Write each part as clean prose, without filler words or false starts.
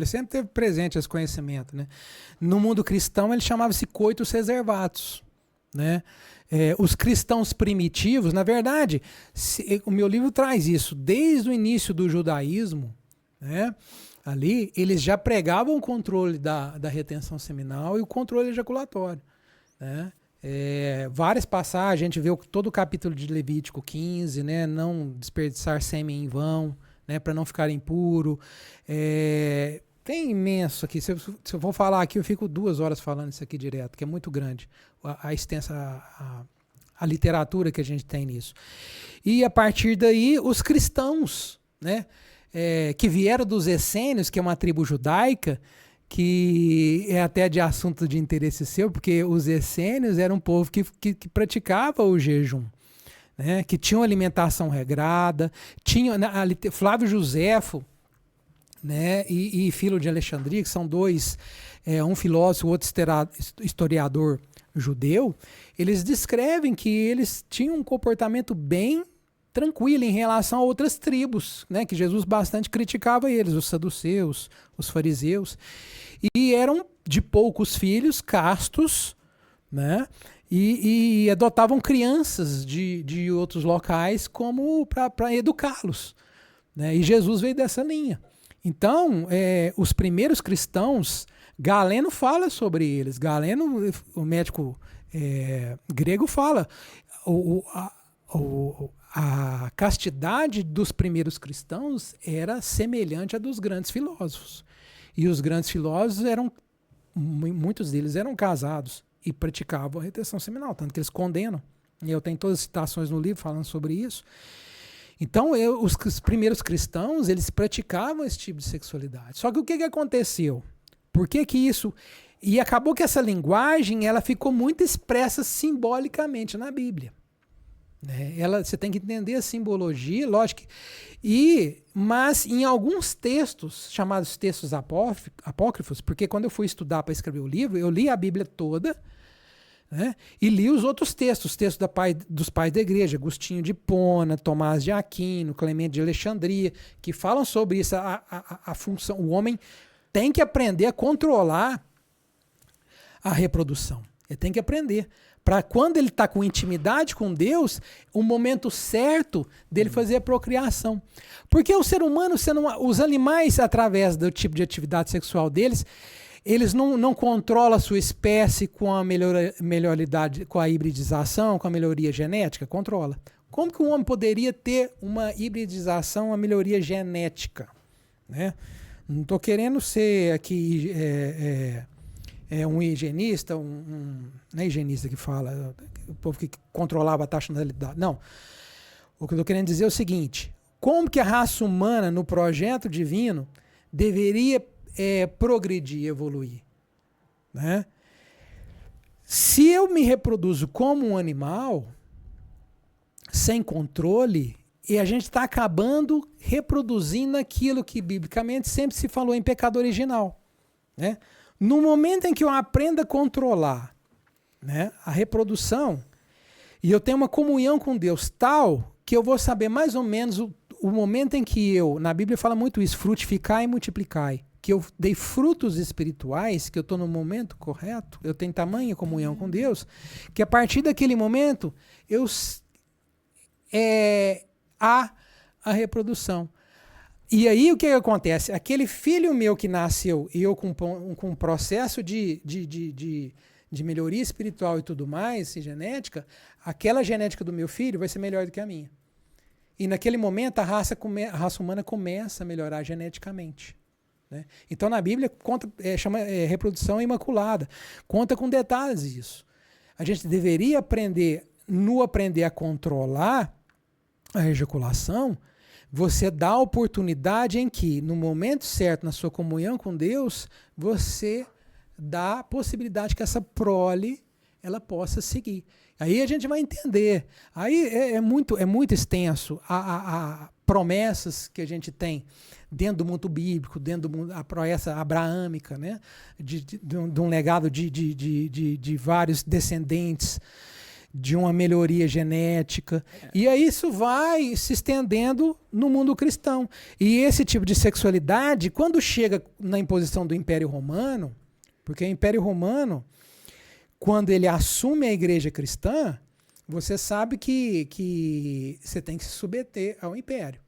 Ele sempre teve presente esse conhecimento, né? No mundo cristão, ele chamava-se coitus reservatus, né? Os cristãos primitivos, na verdade, o meu livro traz isso, desde o início do judaísmo, né? Ali, eles já pregavam o controle da retenção seminal e o controle ejaculatório, né? Várias passagens, a gente vê todo o capítulo de Levítico 15, né? Não desperdiçar sêmen em vão, né? Para não ficar impuro. Tem imenso aqui. Se eu for falar aqui, eu fico 2 horas falando isso aqui direto, que é muito grande a extensa a literatura que a gente tem nisso. E a partir daí, os cristãos, né? Que vieram dos essênios, que é uma tribo judaica, que é até de assunto de interesse seu, porque os essênios eram um povo que praticava o jejum, né? Que tinham alimentação regrada, Flávio Joséfo, né? E Filo de Alexandria, que são dois, um filósofo, outro historiador judeu, eles descrevem que eles tinham um comportamento bem tranquilo em relação a outras tribos, né? Que Jesus bastante criticava eles, os saduceus, os fariseus, e eram de poucos filhos, castos, né? E adotavam crianças de outros locais como para educá-los, né? E Jesus veio dessa linha. Então, os primeiros cristãos, Galeno fala sobre eles. Galeno, o médico grego, fala a castidade dos primeiros cristãos era semelhante à dos grandes filósofos. E os grandes filósofos muitos deles eram casados e praticavam a retenção seminal, tanto que eles condenam. Eu tenho todas as citações no livro falando sobre isso. Então, os primeiros cristãos, eles praticavam esse tipo de sexualidade. Só que o que aconteceu? Por que isso... E acabou que essa linguagem ela ficou muito expressa simbolicamente na Bíblia. Você tem que entender a simbologia, lógico. Mas em alguns textos, chamados textos apócrifos, porque quando eu fui estudar para escrever o livro, eu li a Bíblia toda, né? E li os outros textos, dos pais da igreja, Agostinho de Hipona, Tomás de Aquino, Clemente de Alexandria, que falam sobre isso, a função. O homem tem que aprender a controlar a reprodução. Ele tem que aprender. Para quando ele está com intimidade com Deus, o momento certo dele fazer a procriação. Porque o ser humano, os animais, através do tipo de atividade sexual deles, eles não controlam a sua espécie com a melhoridade, com a hibridização, com a melhoria genética? Controla. Como que um homem poderia ter uma hibridização, uma melhoria genética? Né? Não estou querendo ser aqui um higienista, não é higienista que fala, o povo que controlava a taxa de natalidade. Não. O que eu estou querendo dizer é o seguinte: como que a raça humana, no projeto divino, deveria progredir, evoluir? Né? Se eu me reproduzo como um animal, sem controle, e a gente está acabando reproduzindo aquilo que biblicamente sempre se falou em pecado original. Né? No momento em que eu aprendo a controlar, né, a reprodução, e eu tenho uma comunhão com Deus tal que eu vou saber mais ou menos o momento em que na Bíblia fala muito isso, frutificai e multiplicai, que eu dei frutos espirituais, que eu estou no momento correto, eu tenho tamanha comunhão com Deus, que a partir daquele momento há a reprodução. E aí o que acontece? Aquele filho meu que nasceu e eu com um processo de melhoria espiritual e tudo mais, e genética, aquela genética do meu filho vai ser melhor do que a minha. E naquele momento a raça humana começa a melhorar geneticamente. Né? Então na Bíblia chama reprodução imaculada. Conta com detalhes isso. A gente deveria aprender a controlar a ejaculação. Você dá a oportunidade em que, no momento certo, na sua comunhão com Deus, você dá a possibilidade que essa prole ela possa seguir. Aí a gente vai entender. Aí é muito extenso a promessas que a gente tem dentro do mundo bíblico, dentro do mundo, a promessa abraâmica, né? de um legado de vários descendentes. de uma melhoria genética. E aí isso vai se estendendo no mundo cristão. E esse tipo de sexualidade, quando chega na imposição do Império Romano, porque o Império Romano, quando ele assume a igreja cristã, você sabe que você tem que se submeter ao Império.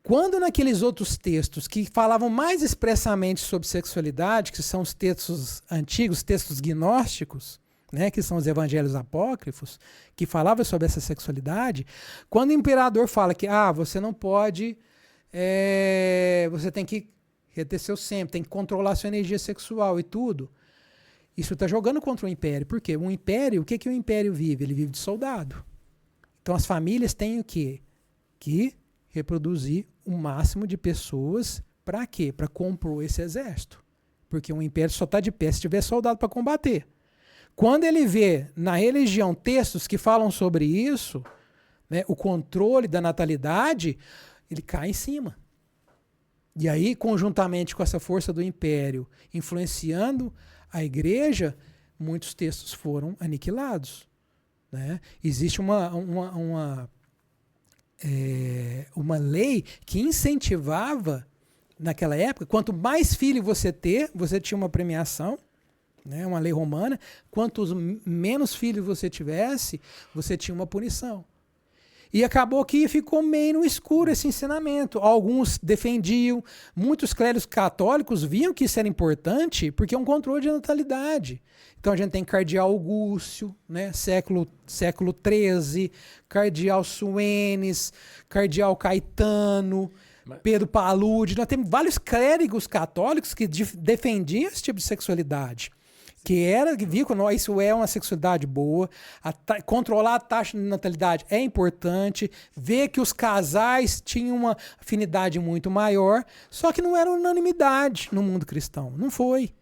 Quando naqueles outros textos que falavam mais expressamente sobre sexualidade, que são os textos antigos, textos gnósticos, né, que são os evangelhos apócrifos, que falavam sobre essa sexualidade, quando o imperador fala que você não pode, você tem que reter seu sêmen, tem que controlar sua energia sexual e tudo, isso está jogando contra o império. Por quê? O império, o que o império vive? Ele vive de soldado. Então as famílias têm o quê? Que reproduzir o máximo de pessoas. Para quê? Para compor esse exército. Porque o império só está de pé se tiver soldado para combater. Quando ele vê na religião textos que falam sobre isso, né, o controle da natalidade, ele cai em cima. E aí, conjuntamente com essa força do império influenciando a igreja, muitos textos foram aniquilados. Né? Existe uma lei que incentivava, naquela época, quanto mais filho você ter, você tinha uma premiação, né? Uma lei romana, quanto menos filhos você tivesse, você tinha uma punição. E acabou que ficou meio no escuro esse ensinamento. Alguns defendiam, muitos clérigos católicos viam que isso era importante porque é um controle de natalidade. Então a gente tem cardeal Augúcio, né, século XIII, cardeal Suenes, cardeal Caetano, Pedro Palude. Nós temos vários clérigos católicos que defendiam esse tipo de sexualidade. Que viu que isso é uma sexualidade boa, controlar a taxa de natalidade é importante, ver que os casais tinham uma afinidade muito maior, só que não era unanimidade no mundo cristão, não foi.